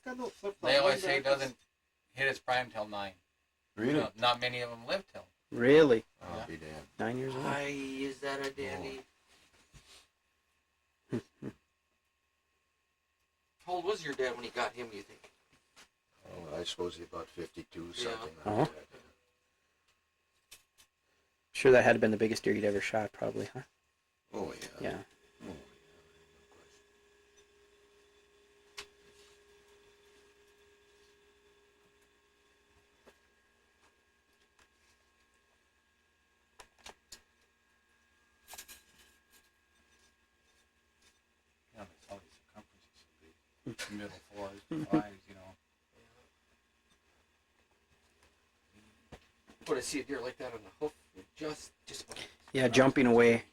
got no flip. They always say it doesn't hit its prime till 9. Really? Not many of them live till. Really? I'll be damned. 9 years old. Is that a dandy? How old was your dad when he got him, you think? Oh, I suppose he's about 52, something Uh-huh. like that. Sure, that had been the biggest deer you'd ever shot, probably, huh? Oh, yeah. Yeah. Oh, You know, they tell you circumference is so big. Middle 4s, 5s, you know. When I see a deer like that on the hoof, just Yeah, jumping away.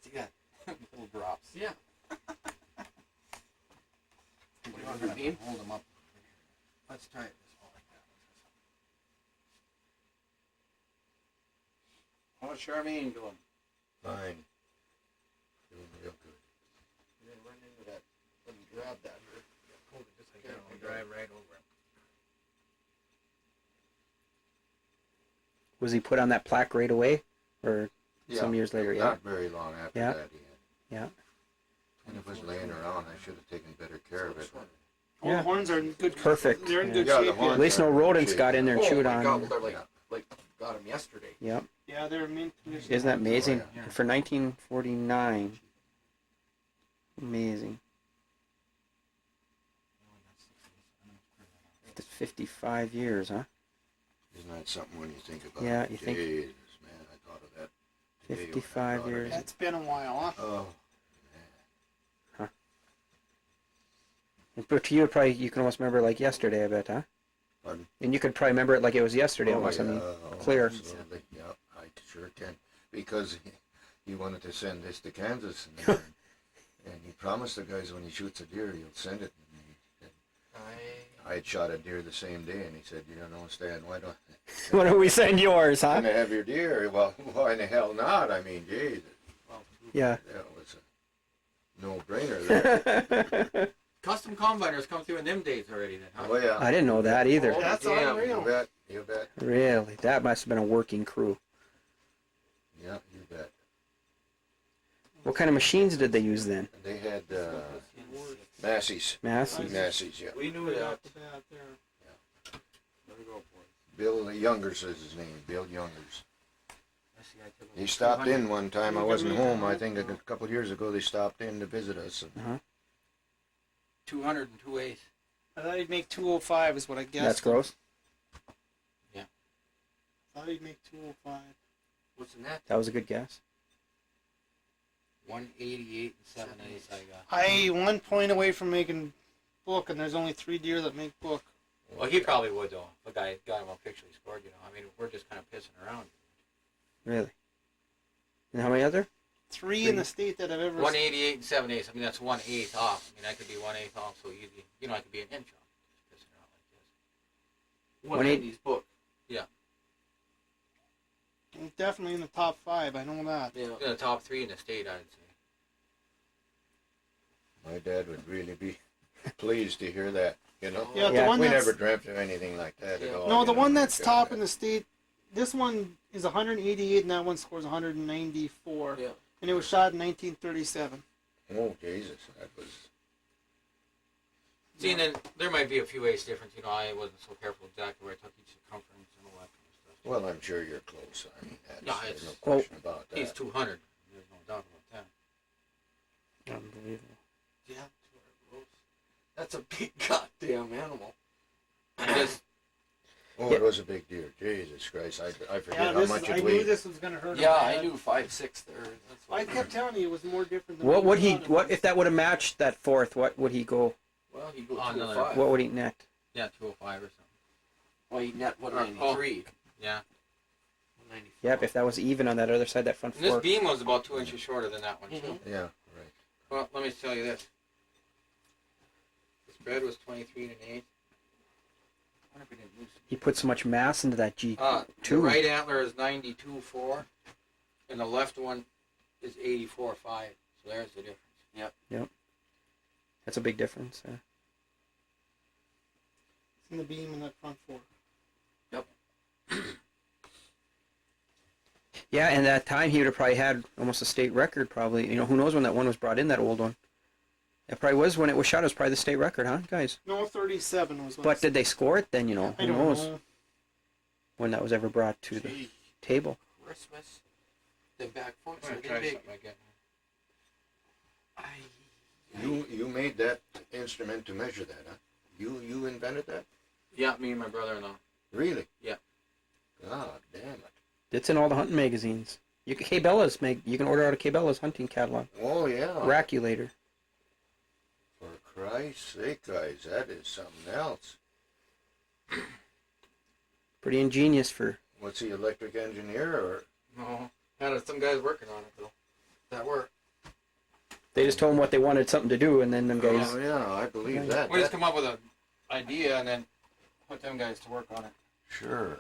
see that? Little drops. Yeah. What do you want to do, hold them up. Let's try it this way like that. How's Charmaine doing? fine. Doing real good. And then run into that. Let me grab that. Hold it just like that. I'll drive right over him. Was he put on that plaque right away? Or some years later? Yeah. Not very long after Yeah. that, he had. Yeah. And if it was laying around, I should have taken better care of it. All Yeah. the horns are in good. Perfect. They're in Yeah. good Yeah, the shape. horns At least no rodents got in there and Oh chewed my on. God, well, they're Yeah. like got him yesterday. Yep. Yeah, they're in mint condition. Isn't that amazing? Oh, yeah. For 1949. Amazing. That's 55 years, huh? Isn't that something when you think about Yeah, it? you think- Jesus, man, I thought of that today when I 55 thought of years. it. That's been a while, huh? Oh, But to you, probably you can almost remember it like yesterday, I bet, huh? pardon? And you could probably remember it like it was yesterday, Oh, almost. I yeah, mean, oh, clear. Absolutely, yeah, I sure can. Because he wanted to send this to Kansas, and he promised the guys when he shoots a deer, he'll send it. And he said, I had shot a deer the same day, and he said, you know, Stan, why don't Why don't we send yours, huh? I have your deer? Well, why in the hell not? I mean, geez, Yeah. that was a no-brainer there. Custom combiners come through in them days already then, huh? Oh, yeah. I didn't know that either. Oh, That's damn. unreal. You bet, you bet. Really? That must have been a working crew. Yeah, you bet. What kind of machines did they use then? They had Massey's. Massey? Massey's, yeah. We knew Right that. off the bat there. There we go, boys. Bill Youngers is his name, Bill Youngers. I see, I took a He little stopped 200. in one time. I wasn't home. I think a couple of years ago they stopped in to visit us. Uh-huh. 200 and 2/8. I thought he'd make 205 is what I guessed. That's gross. I thought he'd make 205. What's in that? That was a good guess. 188 and 7/8 I got. I 1 point away from making book, and there's only 3 deer that make book. Well, he probably would though. The guy got him a picture he scored, you know. I mean, we're just kind of pissing around. Really? And how many other? 3 in the state that I've ever 188 and 7/8. I mean, that's 1/8 off. I mean, I could be 1/8 off so easy. You know, I could be an inch off. Just pissing around like this. 180's book. seen. Definitely in the top 5. I know that. Yeah. In the top 3 in the state, I'd say. My dad would really be pleased to hear that, you know. Yeah, the Yeah. one We that's never dreamt of anything like that Yeah. at all. no, you the know, one that's God, top that- in the state. This one is 188, and that one scores 194. Yeah. And it was shot in 1937. Oh, Jesus, that was... See, and then there might be a few eighths difference. You know, I wasn't so careful exactly where I took each circumference and all that kind of stuff. Well, I'm sure you're close. I mean, Yeah, there's no it's- question about that. He's 200. There's no doubt about that. Unbelievable. Yeah. That's a big goddamn animal. Just, Oh, Yeah. it was a big deer. Jesus Christ, I forget Yeah, how this much is, it I knew weighed. this was going to hurt. Yeah, him I bad. knew 5'6" there. That's I kept telling you it was more different than What would we he? thought it What was. if that would have matched that fourth? What would he go? Well, he go On another- 205. What would he net? yeah, 205 or something. Well, he net Oh. 193. Yeah. 194. Yep. If that was even on that other side, that front And this fork. beam was about 2 inches shorter than that one, too. Mhm. Yeah, right. Well, let me tell you this. The spread was 23 and an eighth. I wonder if we didn't lose. He put so much mass into that G. The Two. right antler is 92.4, and the left one is 84.5. So there's the difference. That's a big difference. and the beam and that front fork. Yeah, and that time he would have probably had almost a state record. Probably, you know, who knows when that one was brought in? That old one. It probably was when it was shot. It was probably the state record, huh, guys? No, 37 was. When But did they score it then? You know, I who don't knows know. when that was ever brought to the Gee, table? Christmas. The back forks I'm are gonna try big. something again. You made that instrument to measure that, huh? You invented that? Yeah, me and my brother-in-law. Really? Yeah. God damn it. It's in all the hunting magazines. You can you can order out of Cabela's hunting catalog. Oh yeah. Raculator. For Christ's sake, guys, that is something else. Pretty ingenious for. What's he, electric engineer or? No, had some guys working on it though. That work. They just told him what they wanted something to do, and then them guys. Oh yeah, I believe that. We just come up with an idea and then put them guys to work on it. Sure.